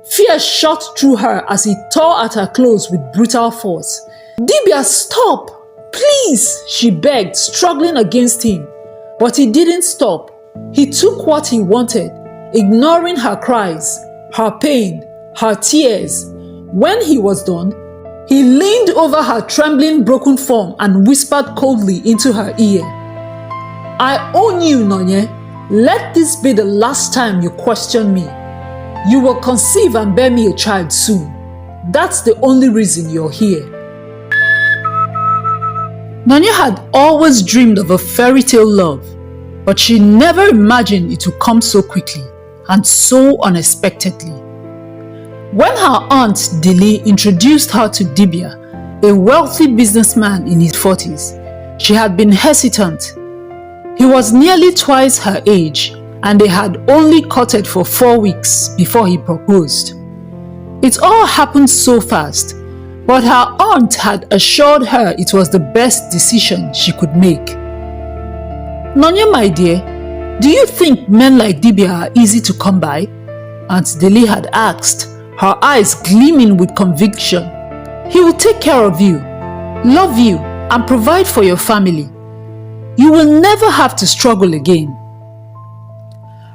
Fear shot through her as he tore at her clothes with brutal force. "Dibia, stop! Please!" she begged, struggling against him. But he didn't stop. He took what he wanted, ignoring her cries, her pain, her tears. When he was done, he leaned over her trembling, broken form and whispered coldly into her ear, "I own you, Nonye. Let this be the last time you question me. You will conceive and bear me a child soon. That's the only reason you're here." Nonye had always dreamed of a fairy tale love, but she never imagined it would come so quickly and so unexpectedly. When her aunt Dili introduced her to Dibia, a wealthy businessman in his 40s, she had been hesitant. He was nearly twice her age, and they had only courted for 4 weeks before he proposed. It all happened so fast, but her aunt had assured her it was the best decision she could make. "Nonye, my dear, do you think men like Dibia are easy to come by?" Aunt Dili had asked, her eyes gleaming with conviction. "He will take care of you, love you, and provide for your family. You will never have to struggle again."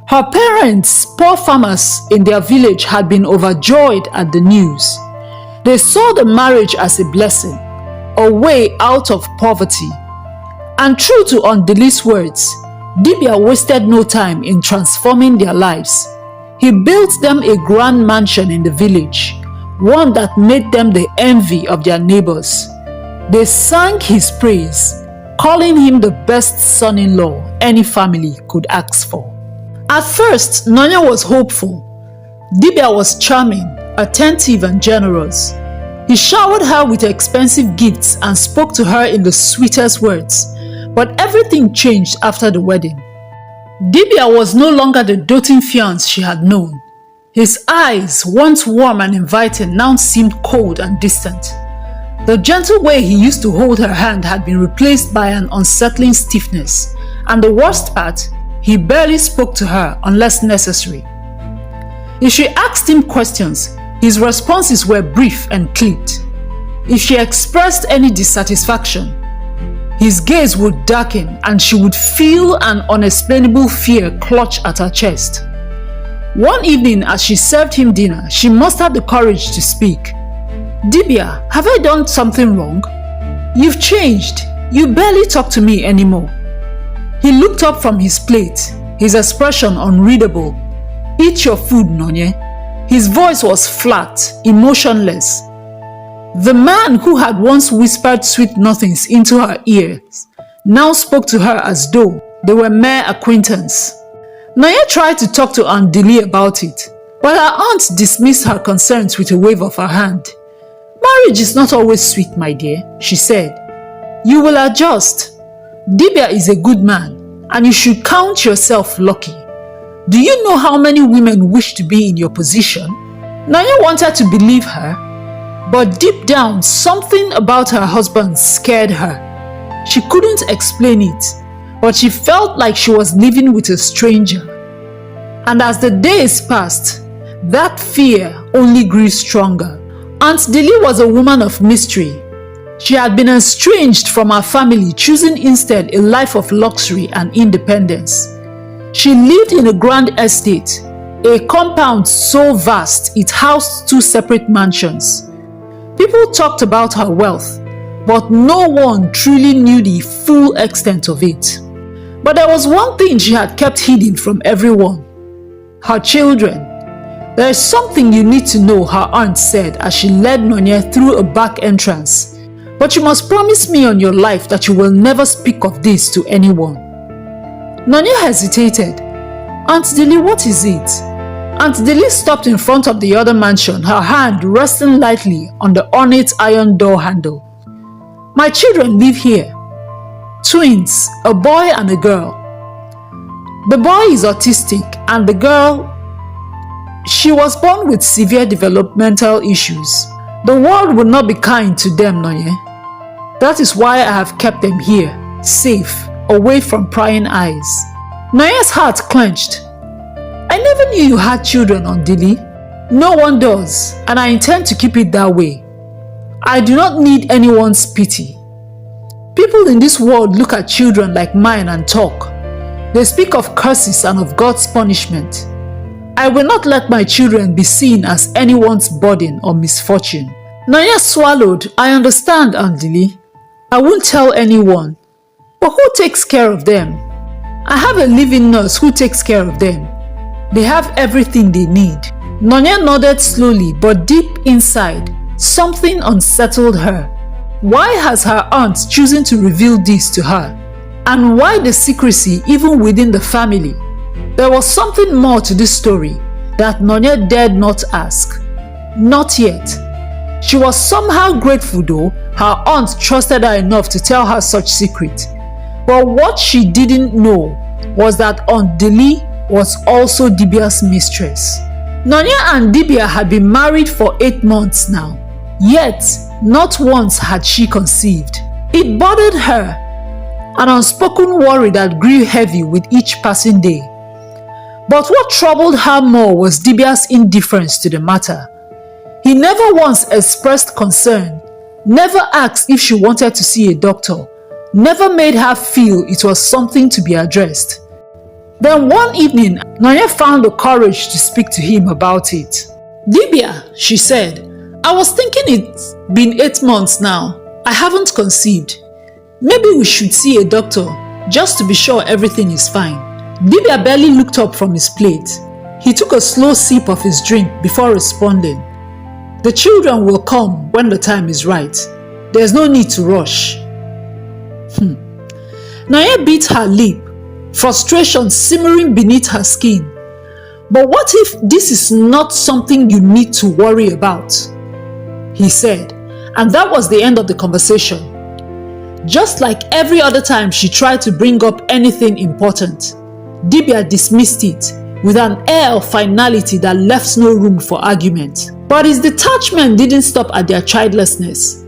Her parents, poor farmers in their village, had been overjoyed at the news. They saw the marriage as a blessing, a way out of poverty. And true to Aunt Dili's words, Dibia wasted no time in transforming their lives. He built them a grand mansion in the village, one that made them the envy of their neighbors. They sang his praise, calling him the best son-in-law any family could ask for. At first, Nonye was hopeful. Dibia was charming, attentive and generous. He showered her with expensive gifts and spoke to her in the sweetest words. But everything changed after the wedding. Dibia was no longer the doting fiancé she had known. His eyes, once warm and inviting, now seemed cold and distant. The gentle way he used to hold her hand had been replaced by an unsettling stiffness, and the worst part, he barely spoke to her unless necessary. If she asked him questions, his responses were brief and clipped. If she expressed any dissatisfaction, his gaze would darken and she would feel an unexplainable fear clutch at her chest. One evening as she served him dinner, she mustered the courage to speak. "Dibia, have I done something wrong? You've changed. You barely talk to me anymore." He looked up from his plate, his expression unreadable. "Eat your food, Nonye." His voice was flat, emotionless. The man who had once whispered sweet nothings into her ears now spoke to her as though they were mere acquaintance. Nonye tried to talk to Aunt Dili about it, but her aunt dismissed her concerns with a wave of her hand. "Marriage is not always sweet, my dear," she said. "You will adjust. Dibia is a good man, and you should count yourself lucky. Do you know how many women wish to be in your position?" Nonye wanted to believe her, but deep down, something about her husband scared her. She couldn't explain it, but she felt like she was living with a stranger. And as the days passed, that fear only grew stronger. Aunt Dili was a woman of mystery. She had been estranged from her family, choosing instead a life of luxury and independence. She lived in a grand estate, a compound so vast it housed 2 separate mansions. People talked about her wealth, but no one truly knew the full extent of it. But there was one thing she had kept hidden from everyone: her children. "There is something you need to know," her aunt said as she led Nonye through a back entrance. "But you must promise me on your life that you will never speak of this to anyone." Nonye hesitated. "Aunt Dili, what is it?" Aunt Dili stopped in front of the other mansion, her hand resting lightly on the ornate iron door handle. "My children live here. Twins, a boy and a girl. The boy is autistic and the girl, she was born with severe developmental issues. The world will not be kind to them, Nonye. That is why I have kept them here, safe, away from prying eyes." Nonye's heart clenched. "I never knew you had children, Aunt Dili." No one does, and I intend to keep it that way. I do not need anyone's pity. People in this world look at children like mine and talk. They speak of curses and of God's punishment. I will not let my children be seen as anyone's burden or misfortune. Nanya swallowed. I understand, Aunt Lily. I won't tell anyone. But who takes care of them? I have a living nurse who takes care of them. They have everything they need. Nanya nodded slowly, but deep inside, something unsettled her. Why has her aunt chosen to reveal this to her? And why the secrecy even within the family? There was something more to this story that Nanya dared not ask. Not yet. She was somehow grateful though her aunt trusted her enough to tell her such secret. But what she didn't know was that Aunt Dili was also Dibia's mistress. Nanya and Dibia had been married for 8 months now. Yet, not once had she conceived. It bothered her, an unspoken worry that grew heavy with each passing day. But what troubled her more was Dibia's indifference to the matter. He never once expressed concern, never asked if she wanted to see a doctor, never made her feel it was something to be addressed. Then one evening, Nanya found the courage to speak to him about it. Dibia, she said, I was thinking it's been 8 months now. I haven't conceived. Maybe we should see a doctor, just to be sure everything is fine. Dibia barely looked up from his plate. He took a slow sip of his drink before responding. The children will come when the time is right. There's no need to rush. Nanya bit her lip, frustration simmering beneath her skin. But what if this is not something you need to worry about? He said, and that was the end of the conversation. Just like every other time she tried to bring up anything important, Dibia dismissed it with an air of finality that left no room for argument. But his detachment didn't stop at their childlessness.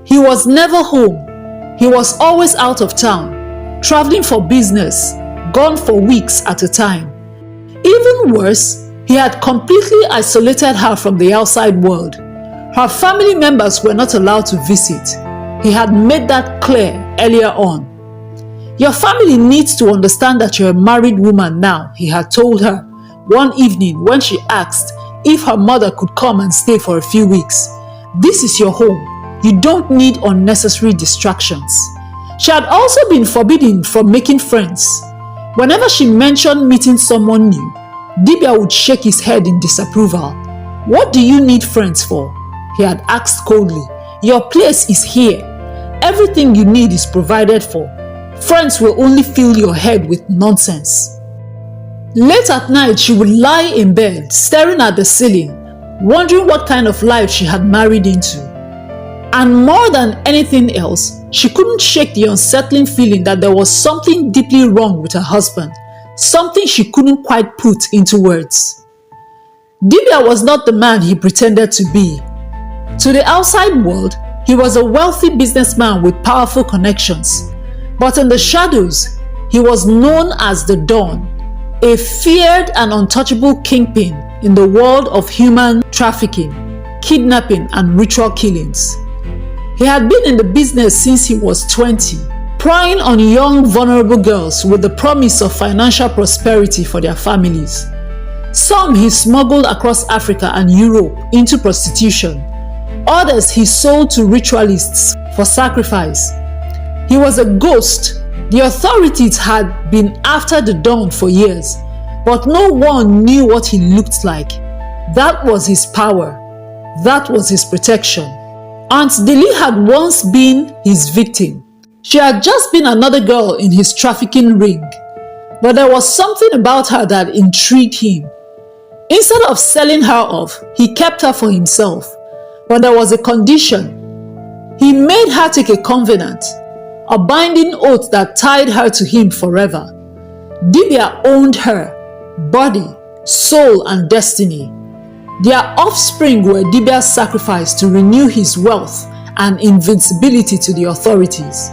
He was never home. He was always out of town, traveling for business, gone for weeks at a time. Even worse, he had completely isolated her from the outside world. Her family members were not allowed to visit. He had made that clear earlier on. Your family needs to understand that you're a married woman now, he had told her one evening when she asked if her mother could come and stay for a few weeks. This is your home. You don't need unnecessary distractions. She had also been forbidden from making friends. Whenever she mentioned meeting someone new, Dibia would shake his head in disapproval. What do you need friends for? He had asked coldly. Your place is here. Everything you need is provided for. Friends will only fill your head with nonsense. Late at night, she would lie in bed, staring at the ceiling, wondering what kind of life she had married into. And more than anything else, she couldn't shake the unsettling feeling that there was something deeply wrong with her husband, something she couldn't quite put into words. Dibia was not the man he pretended to be. To the outside world, he was a wealthy businessman with powerful connections. But in the shadows, he was known as the Don, a feared and untouchable kingpin in the world of human trafficking, kidnapping, and ritual killings. He had been in the business since he was 20, prying on young, vulnerable girls with the promise of financial prosperity for their families. Some he smuggled across Africa and Europe into prostitution. Others he sold to ritualists for sacrifice. He was a ghost. The authorities had been after the Don for years, but no one knew what he looked like. That was his power. That was his protection. Aunt Dili had once been his victim. She had just been another girl in his trafficking ring. But there was something about her that intrigued him. Instead of selling her off, he kept her for himself. But there was a condition. He made her take a covenant, a binding oath that tied her to him forever. Dibia owned her, body, soul, and destiny. Their offspring were Dibia's sacrifice to renew his wealth and invincibility to the authorities.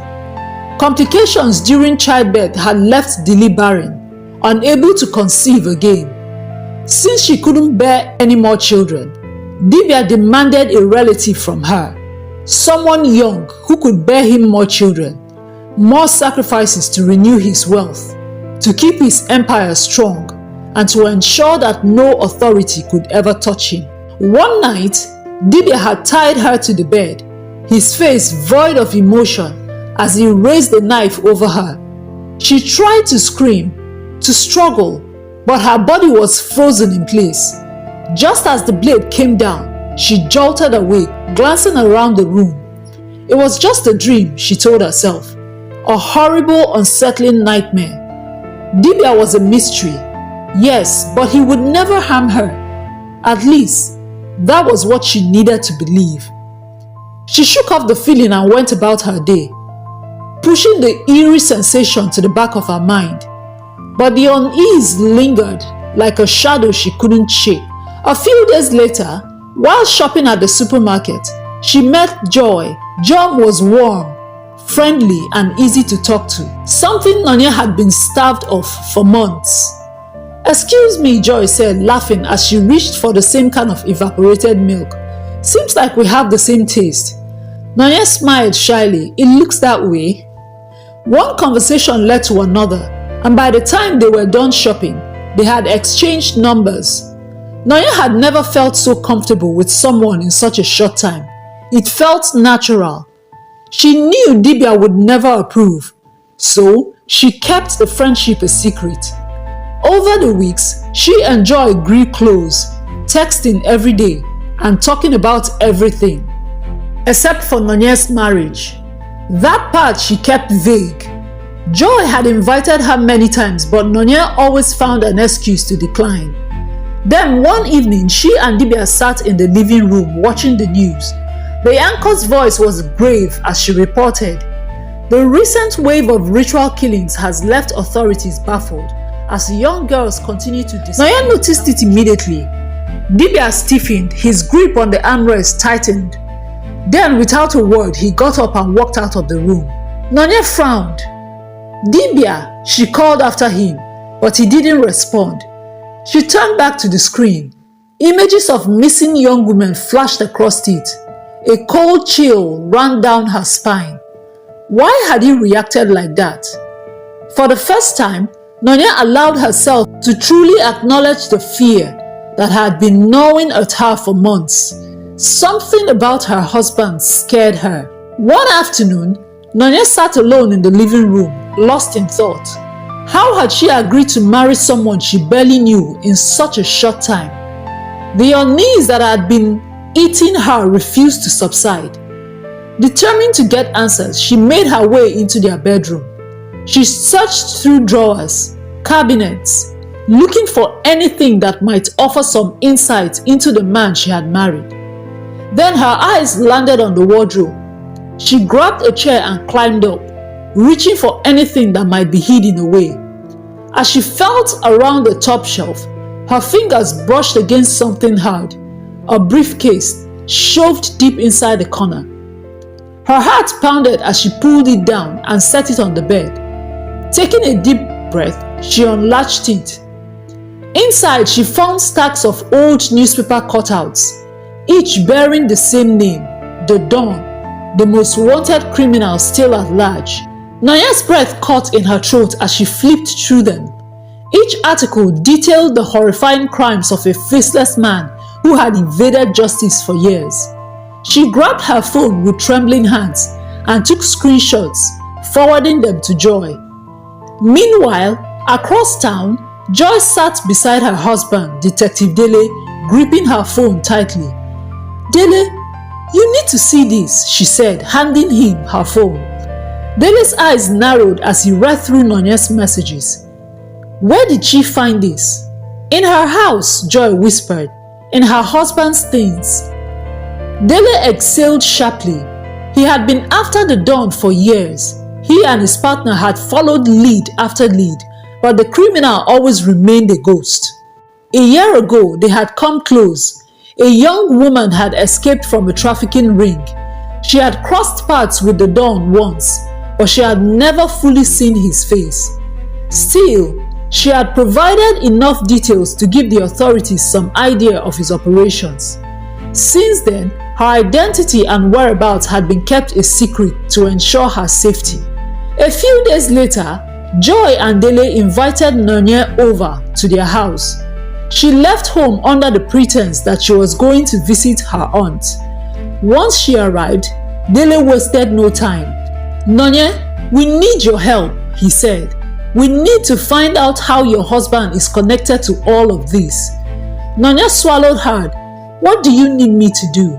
Complications during childbirth had left Dili barren, unable to conceive again. Since she couldn't bear any more children, Dibia demanded a relative from her, someone young who could bear him more children, more sacrifices to renew his wealth, to keep his empire strong, and to ensure that no authority could ever touch him. One night, Dibia had tied her to the bed, his face void of emotion as he raised the knife over her. She tried to scream, to struggle, but her body was frozen in place. Just as the blade came down, she jolted awake, glancing around the room. It was just a dream, she told herself, a horrible, unsettling nightmare. Dibia was a mystery, yes, but he would never harm her. At least, that was what she needed to believe. She shook off the feeling and went about her day, pushing the eerie sensation to the back of her mind. But the unease lingered like a shadow she couldn't shake. A few days later, while shopping at the supermarket, she met Joy. Joy was warm, friendly, and easy to talk to, something Nonye had been starved of for months. "Excuse me," Joy said, laughing as she reached for the same can of evaporated milk. "Seems like we have the same taste." Nonye smiled shyly. "It looks that way." One conversation led to another, and by the time they were done shopping, they had exchanged numbers. Nonye had never felt so comfortable with someone in such a short time. It felt natural. She knew Dibia would never approve, so she kept the friendship a secret. Over the weeks, she and Joy grew close, texting every day and talking about everything, except for Nonye's marriage. That part she kept vague. Joy had invited her many times, but Nonye always found an excuse to decline. Then one evening, she and Dibia sat in the living room watching the news. The anchor's voice was grave as she reported, "The recent wave of ritual killings has left authorities baffled as young girls continue to disappear." Nonye noticed it immediately. Dibia stiffened, his grip on the armrest tightened. Then, without a word, he got up and walked out of the room. Nonye frowned. "Dibia," she called after him, but he didn't respond. She turned back to the screen. Images of missing young women flashed across it. A cold chill ran down her spine. Why had he reacted like that? For the first time, Nonye allowed herself to truly acknowledge the fear that had been gnawing at her for months. Something about her husband scared her. One afternoon, Nonye sat alone in the living room, lost in thought. How had she agreed to marry someone she barely knew in such a short time? The unease that had been eating her refused to subside. Determined to get answers, she made her way into their bedroom. She searched through drawers, cabinets, looking for anything that might offer some insight into the man she had married. Then her eyes landed on the wardrobe. She grabbed a chair and climbed up, reaching for anything that might be hidden away. As she felt around the top shelf, her fingers brushed against something hard, a briefcase shoved deep inside the corner. Her heart pounded as she pulled it down and set it on the bed. Taking a deep breath, she unlatched it. Inside, she found stacks of old newspaper cutouts, each bearing the same name, The Dawn, the most wanted criminal still at large. Nonye's breath caught in her throat as she flipped through them. Each article detailed the horrifying crimes of a faceless man who had evaded justice for years. She grabbed her phone with trembling hands and took screenshots, forwarding them to Joy. Meanwhile, across town, Joy sat beside her husband, Detective Dele, gripping her phone tightly. "Dele, you need to see this," she said, handing him her phone. Dele's eyes narrowed as he read through Nonye's messages. Where did she find this? "In her house," Joy whispered, "in her husband's things." Dele exhaled sharply. He had been after the Dawn for years. He and his partner had followed lead after lead, but the criminal always remained a ghost. A year ago, they had come close. A young woman had escaped from a trafficking ring. She had crossed paths with the Dawn once, but she had never fully seen his face. Still, She had provided enough details to give the authorities some idea of his operations. Since then, her identity and whereabouts had been kept a secret to ensure her safety. A few days later, Joy and Dele invited Nonye over to their house. She left home under the pretense that she was going to visit her aunt. Once she arrived, Dele wasted no time. "Nonye, we need your help," he said. "We need to find out how your husband is connected to all of this." Nonye swallowed hard. "What do you need me to do?"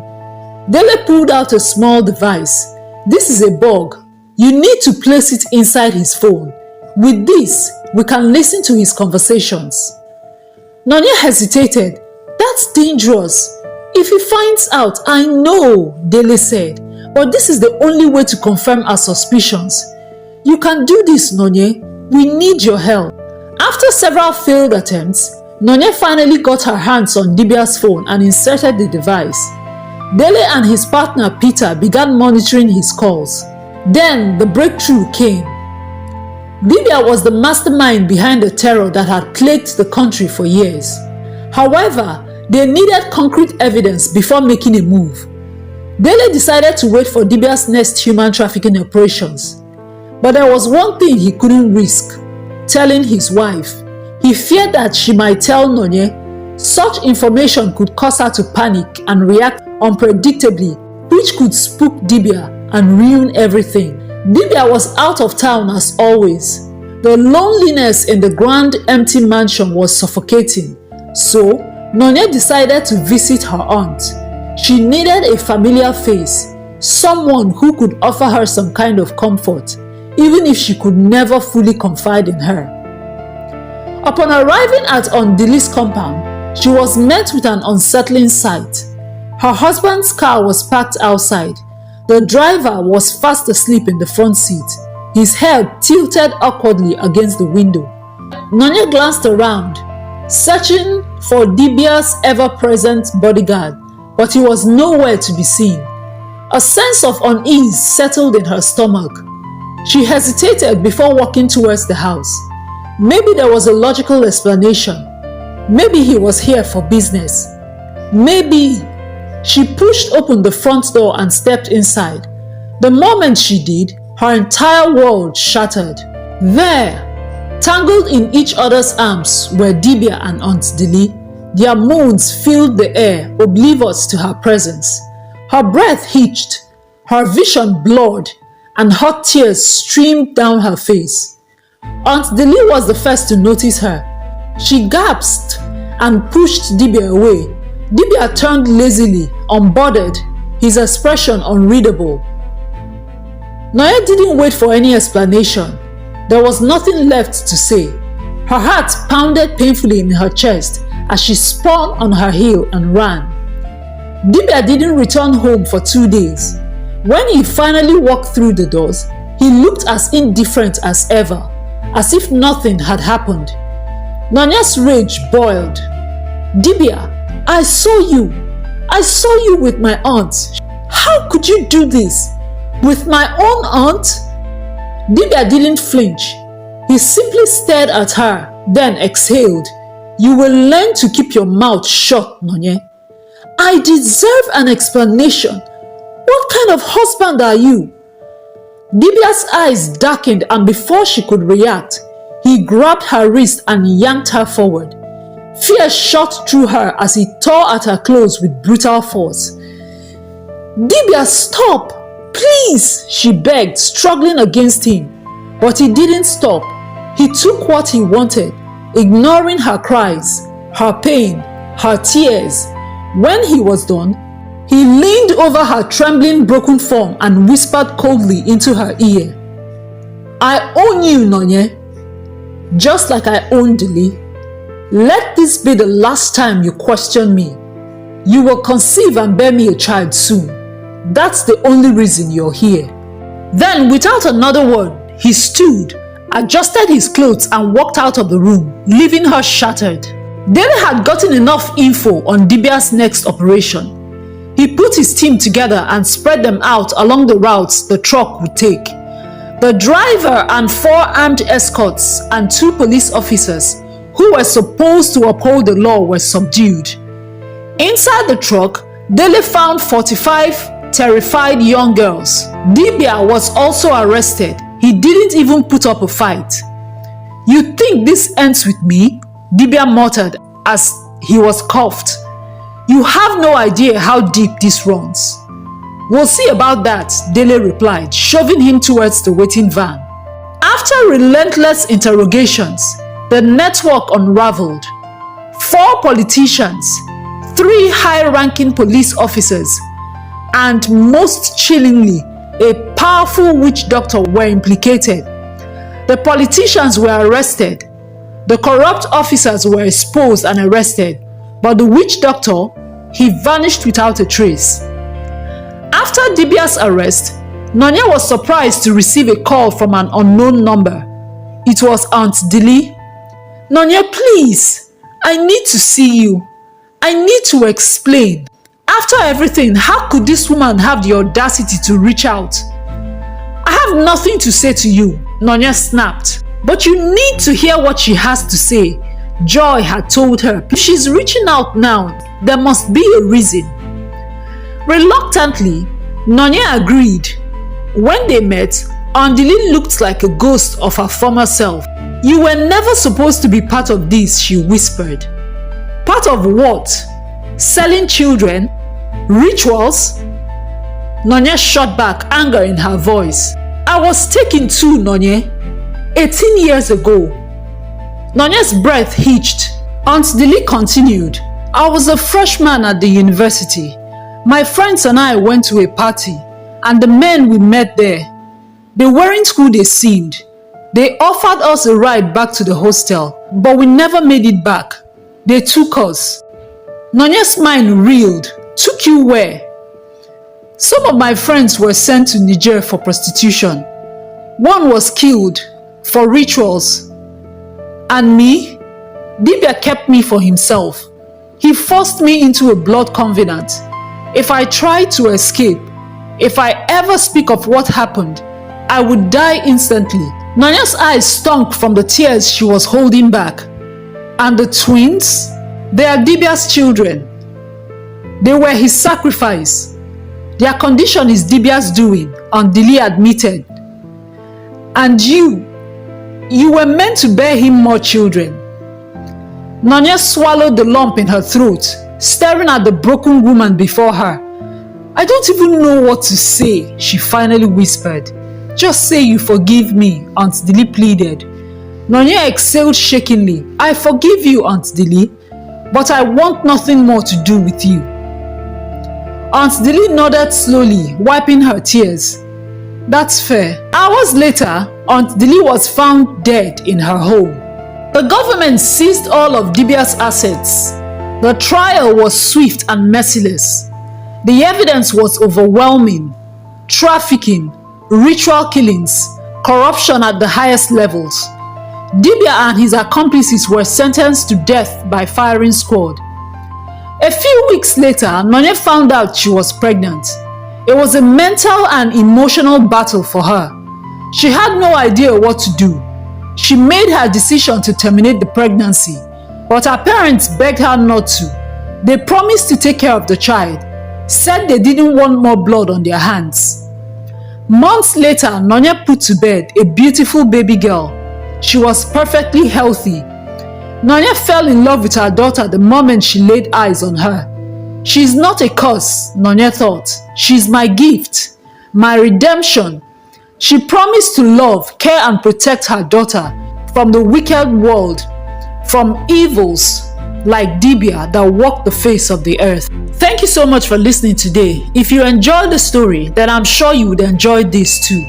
Dele pulled out a small device. "This is a bug. You need to place it inside his phone. With this, we can listen to his conversations." Nonye hesitated. "That's dangerous. If he finds out, I know," Dele said. "But this is the only way to confirm our suspicions. You can do this, Nonye. We need your help." After several failed attempts, Nonye finally got her hands on Dibia's phone and inserted the device. Dele and his partner Peter began monitoring his calls. Then the breakthrough came. Dibia was the mastermind behind the terror that had plagued the country for years. However, they needed concrete evidence before making a move. Dele decided to wait for Dibia's next human trafficking operations. But there was one thing he couldn't risk: telling his wife. He feared that she might tell Nonye. Such information could cause her to panic and react unpredictably, which could spook Dibia and ruin everything. Dibia was out of town as always. The loneliness in the grand empty mansion was suffocating. So, Nonye decided to visit her aunt. She needed a familiar face, someone who could offer her some kind of comfort, even if she could never fully confide in her. Upon arriving at Aunt Dele's compound, she was met with an unsettling sight. Her husband's car was parked outside. The driver was fast asleep in the front seat, his head tilted awkwardly against the window. Nonye glanced around, searching for Dibia's ever-present bodyguard, but he was nowhere to be seen. A sense of unease settled in her stomach. She hesitated before walking towards the house. Maybe there was a logical explanation. Maybe he was here for business. Maybe. She pushed open the front door and stepped inside. The moment she did, her entire world shattered. There, tangled in each other's arms, were Dibia and Aunt Dele. Their moans filled the air, oblivious to her presence. Her breath hitched, her vision blurred, and hot tears streamed down her face. Aunt Dele was the first to notice her. She gasped and pushed Dibia away. Dibia turned lazily, unbothered, his expression unreadable. Nonye didn't wait for any explanation. There was nothing left to say. Her heart pounded painfully in her chest as she spun on her heel and ran. Dibia didn't return home for 2 days. When he finally walked through the doors, he looked as indifferent as ever, as if nothing had happened. Nonye's rage boiled. "Dibia, I saw you. I saw you with my aunt. How could you do this? With my own aunt?" Dibia didn't flinch. He simply stared at her, then exhaled. "You will learn to keep your mouth shut, Nonye. I deserve an explanation. What kind of husband are you?" Dibia's eyes darkened, and before she could react, he grabbed her wrist and yanked her forward. Fear shot through her as he tore at her clothes with brutal force. "Dibia, stop! Please!" she begged, struggling against him. But he didn't stop. He took what he wanted, ignoring her cries, her pain, her tears. When he was done, he leaned over her trembling, broken form and whispered coldly into her ear, "I own you, Nonye, just like I own Dele. Let this be the last time you question me. You will conceive and bear me a child soon. That's the only reason you're here." Then, without another word, he stood, adjusted his clothes and walked out of the room, leaving her shattered. Dele had gotten enough info on Dibia's next operation. He put his team together and spread them out along the routes the truck would take. The driver and 4 armed escorts and 2 police officers who were supposed to uphold the law were subdued. Inside the truck, Dele found 45 terrified young girls. Dibia was also arrested. He didn't even put up a fight. "You think this ends with me?" Dibia muttered as he was cuffed. "You have no idea how deep this runs." "We'll see about that," Dele replied, shoving him towards the waiting van. After relentless interrogations, the network unraveled. 4 politicians, 3 high-ranking police officers, and most chillingly, a powerful witch doctor were implicated. The politicians were arrested. The corrupt officers were exposed and arrested, but the witch doctor, he vanished without a trace. After Dibia's arrest, Nonye was surprised to receive a call from an unknown number. It was Aunt Dili. "Nonye, please, I need to see you. I need to explain. After everything, how could this woman have the audacity to reach out?" "I have nothing to say to you," Nonye snapped. "But you need to hear what she has to say," Joy had told her. "If she's reaching out now, there must be a reason." Reluctantly, Nonye agreed. When they met, Andili looked like a ghost of her former self. "You were never supposed to be part of this," she whispered. "Part of what? Selling children? Rituals?" Nonye shot back, anger in her voice. "I was taken too, Nonye. 18 years ago." Nonye's breath hitched. Aunt Dili continued. "I was a freshman at the university. My friends and I went to a party, and the men we met there, they weren't who they seemed. They offered us a ride back to the hostel, but we never made it back. They took us." Nonye's mind reeled. "Took you where?" "Some of my friends were sent to Niger for prostitution. One was killed for rituals. And me? Dibia kept me for himself. He forced me into a blood covenant. If I tried to escape, if I ever speak of what happened, I would die instantly." Nonye's eyes stunk from the tears she was holding back. "And the twins? They are Dibia's children. They were his sacrifice. Their condition is Dibia's doing," Aunt Dili admitted. "And you were meant to bear him more children." Nonye swallowed the lump in her throat, staring at the broken woman before her. "I don't even know what to say," she finally whispered. "Just say you forgive me," Aunt Dili pleaded. Nonye exhaled shakingly. "I forgive you, Aunt Dili, but I want nothing more to do with you." Aunt Dili nodded slowly, wiping her tears. "That's fair." Hours later, Aunt Dili was found dead in her home. The government seized all of Dibia's assets. The trial was swift and merciless. The evidence was overwhelming. Trafficking, ritual killings, corruption at the highest levels. Dibia and his accomplices were sentenced to death by firing squad. A few weeks later, Nonye found out she was pregnant. It was a mental and emotional battle for her. She had no idea what to do. She made her decision to terminate the pregnancy, but her parents begged her not to. They promised to take care of the child, said they didn't want more blood on their hands. Months later, Nonye put to bed a beautiful baby girl. She was perfectly healthy. Nonye fell in love with her daughter the moment she laid eyes on her. "She's not a curse," Nonye thought. "She's my gift, my redemption." She promised to love, care and protect her daughter from the wicked world, from evils like Dibia that walk the face of the earth. Thank you so much for listening today. If you enjoyed the story, then I'm sure you would enjoy this too.